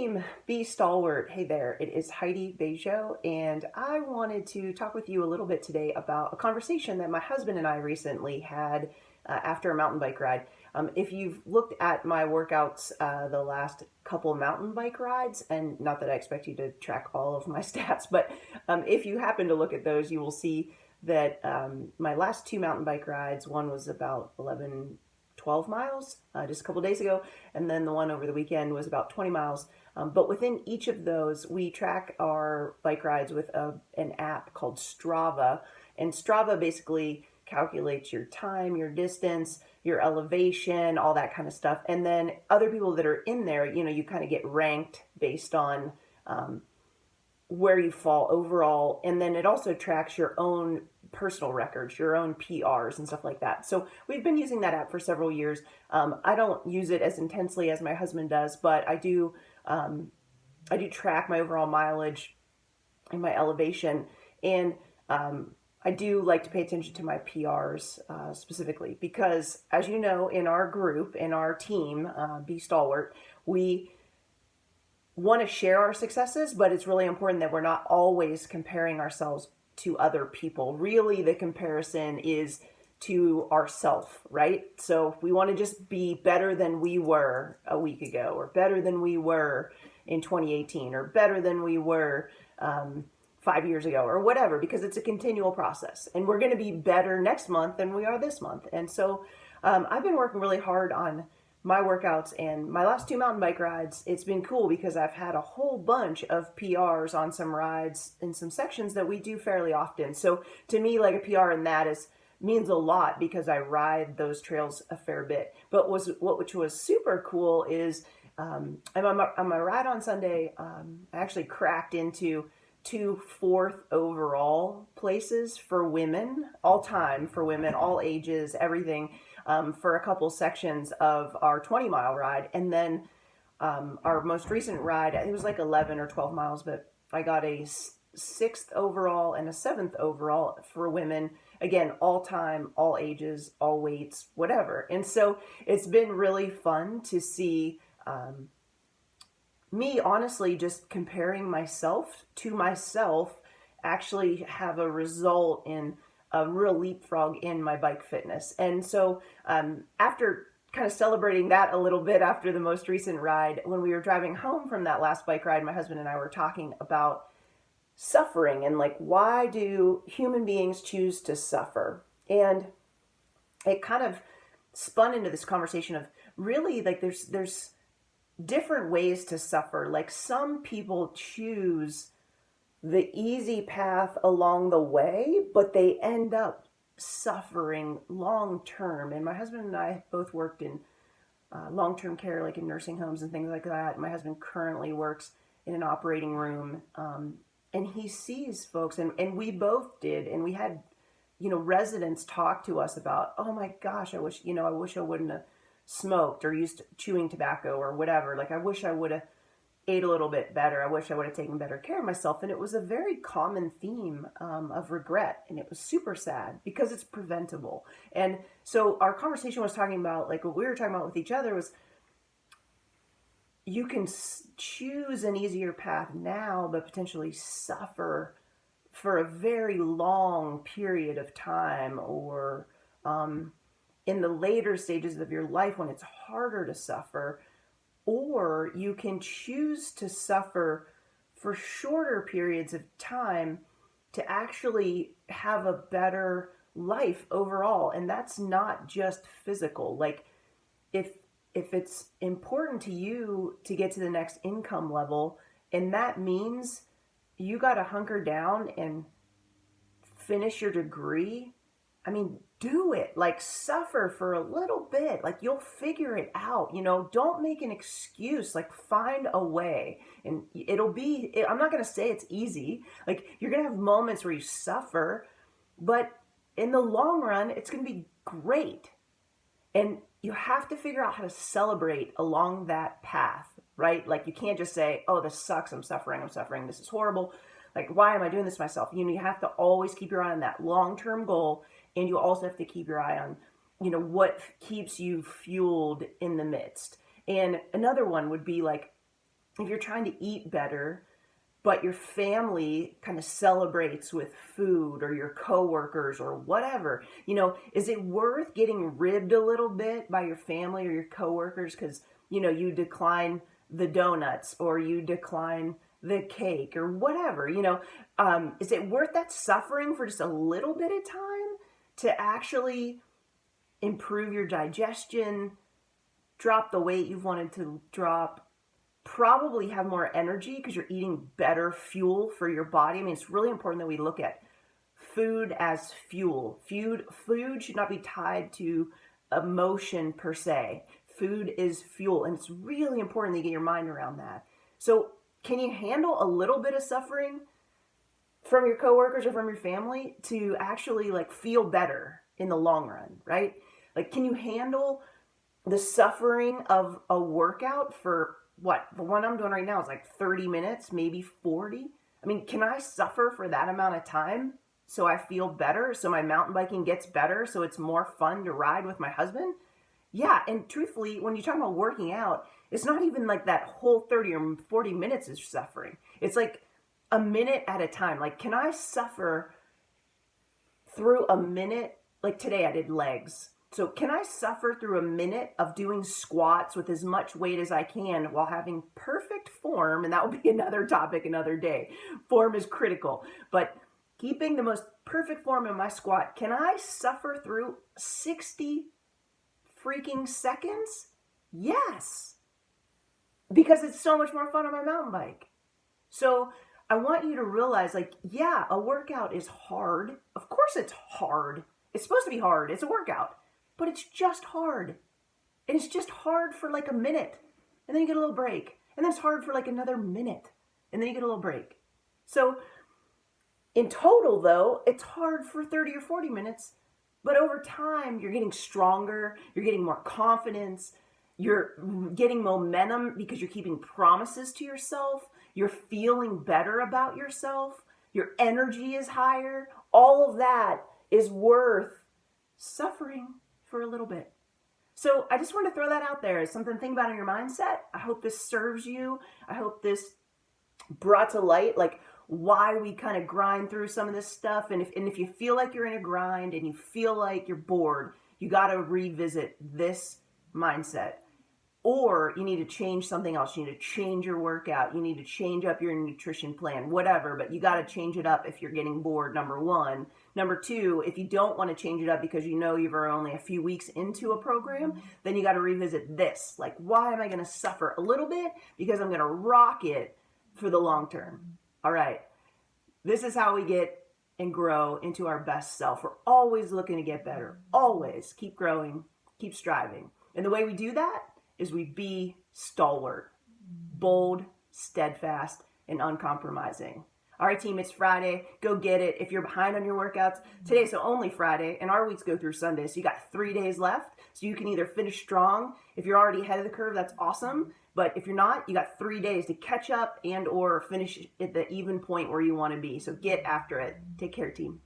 team, Be Stalwart. Hey there, it is Heidi Bejo, and I wanted to talk with you a little bit today about a conversation that my husband and I recently had after a mountain bike ride. If you've looked at my workouts the last couple mountain bike rides, and not that I expect you to track all of my stats, but if you happen to look at those, you will see that my last two mountain bike rides, one was about 12 miles just a couple days ago, and then the one over the weekend was about 20 miles. But within each of those, we track our bike rides with an app called Strava. And Strava basically calculates your time, your distance, your elevation, all that kind of stuff. And then other people that are in there, you kind of get ranked based on where you fall overall. And then it also tracks your own personal records, your own PRs and stuff like that. So we've been using that app for several years. I don't use it as intensely as my husband does, but I do track my overall mileage and my elevation. And I do like to pay attention to my PRs specifically because, as you know, in our group, in our team, Be Stalwart, we want to share our successes, but it's really important that we're not always comparing ourselves to other people. Really, the comparison is to ourself, right? So we want to just be better than we were a week ago, or better than we were in 2018, or better than we were 5 years ago, or whatever, because it's a continual process. And we're going to be better next month than we are this month. And so I've been working really hard on my workouts, and my last two mountain bike rides, it's been cool because I've had a whole bunch of PRs on some rides in some sections that we do fairly often. So to me, like, a PR in that means a lot because I ride those trails a fair bit. But which was super cool is on my ride on Sunday, I actually cracked into two fourth overall places for women, all time, for women, all ages, everything, for a couple sections of our 20-mile ride. And then our most recent ride, it was like 11 or 12 miles, but I got a sixth overall and a seventh overall for women. Again, all time, all ages, all weights, whatever. And so it's been really fun to see me honestly just comparing myself to myself actually have a result in a real leapfrog in my bike fitness. And so after kind of celebrating that a little bit after the most recent ride, when we were driving home from that last bike ride, my husband and I were talking about suffering and, like, why do human beings choose to suffer? And it kind of spun into this conversation of really, like, there's different ways to suffer. Like, some people choose the easy path along the way, but they end up suffering long term. And my husband and I both worked in long-term care, like in nursing homes and things like that. My husband currently works in an operating room, and he sees folks, and we both did, and we had, residents talk to us about, oh my gosh, I wish I wouldn't have smoked or used chewing tobacco or whatever. Like, I wish I would have ate a little bit better. I wish I would have taken better care of myself. And it was a very common theme of regret. And it was super sad because it's preventable. And so our conversation was talking about, like, what we were talking about with each other was, you can choose an easier path now, but potentially suffer for a very long period of time, or in the later stages of your life when it's harder to suffer. Or you can choose to suffer for shorter periods of time to actually have a better life overall. And that's not just physical. Like, if it's important to you to get to the next income level, and that means you got to hunker down and finish your degree, I mean, do it. Like, suffer for a little bit. Like, you'll figure it out. Don't make an excuse. Like, find a way. And I'm not going to say it's easy. Like, you're going to have moments where you suffer, but in the long run, it's going to be great. And you have to figure out how to celebrate along that path, right? Like, you can't just say, oh, this sucks. I'm suffering. This is horrible. Like, why am I doing this to myself? You have to always keep your eye on that long-term goal. And you also have to keep your eye on, what keeps you fueled in the midst. And another one would be, like, if you're trying to eat better, but your family kind of celebrates with food, or your coworkers or whatever, is it worth getting ribbed a little bit by your family or your coworkers because, you decline the donuts or you decline the cake or whatever, is it worth that suffering for just a little bit of time to actually improve your digestion, drop the weight you've wanted to drop, probably have more energy because you're eating better fuel for your body? I mean, it's really important that we look at food as fuel. Food should not be tied to emotion per se. Food is fuel, and it's really important that you get your mind around that. So can you handle a little bit of suffering from your coworkers or from your family to actually feel better in the long run, right? Can you handle the suffering of a workout for what? The one I'm doing right now is 30 minutes, maybe 40. I mean, can I suffer for that amount of time so I feel better, so my mountain biking gets better, so it's more fun to ride with my husband? Yeah, and truthfully, when you're talking about working out, it's not even that whole 30 or 40 minutes is suffering. It's a minute at a time. Can I suffer through a minute? Today I did legs. So can I suffer through a minute of doing squats with as much weight as I can while having perfect form? And that will be another topic another day. Form is critical. But keeping the most perfect form in my squat, can I suffer through 60 freaking seconds? Yes. Because it's so much more fun on my mountain bike. So I want you to realize, yeah, a workout is hard. Of course it's hard. It's supposed to be hard. It's a workout. But it's just hard. And it's just hard for a minute. And then you get a little break. And then it's hard for another minute. And then you get a little break. So in total, though, it's hard for 30 or 40 minutes. But over time, you're getting stronger. You're getting more confidence. You're getting momentum because you're keeping promises to yourself. You're feeling better about yourself. Your energy is higher. All of that is worth suffering for a little bit. So I just want to throw that out there as something to think about in your mindset. I hope this serves you. I hope this brought to light why we kind of grind through some of this stuff. And if you feel like you're in a grind and you feel like you're bored, you got to revisit this mindset. Or you need to change something else. You need to change your workout. You need to change up your nutrition plan, whatever. But you got to change it up if you're getting bored, number one. Number two, if you don't want to change it up because you're only a few weeks into a program, then you got to revisit this. Why am I going to suffer a little bit? Because I'm going to rock it for the long term. All right. This is how we get and grow into our best self. We're always looking to get better. Always. Keep growing. Keep striving. And the way we do that is we be stalwart, bold, steadfast, and uncompromising. All right, team, it's Friday. Go get it. If you're behind on your workouts, today's only Friday, and our weeks go through Sunday, so you got 3 days left. So you can either finish strong. If you're already ahead of the curve, that's awesome. But if you're not, you got 3 days to catch up and or finish at the even point where you want to be. So get after it. Take care, team.